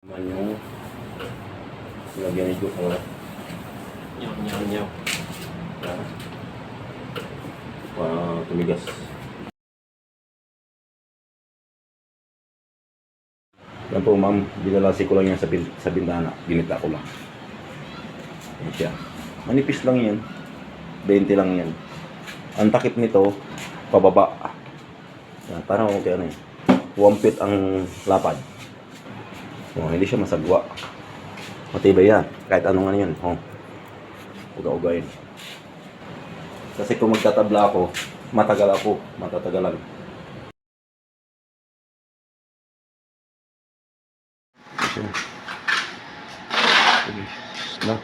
Naman yung lagyan ni Joko. Nyaw. Tumigas. Yan po ma'am, binalasi ko lang yan sa bintana. Ginita ko lang. Yan siya. Manipis lang yan. 20 lang yan. Ang takip nito, pababa. Yan, parang okay ano eh. 1 feet ang lapad. Oh, hindi siya masagwa. Matibay yan. Kahit anong ano yan. Oh. Uga-ugayin. Kasi kung magtatabla ako, matagal ako. Matatagalan. Okay. No.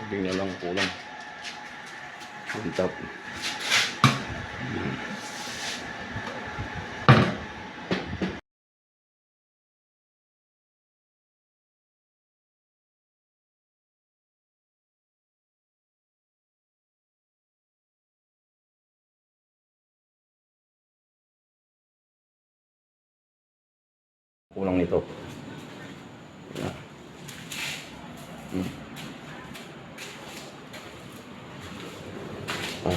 Hindi na lang kulang. On top. Kulang nito. Yan. Oh.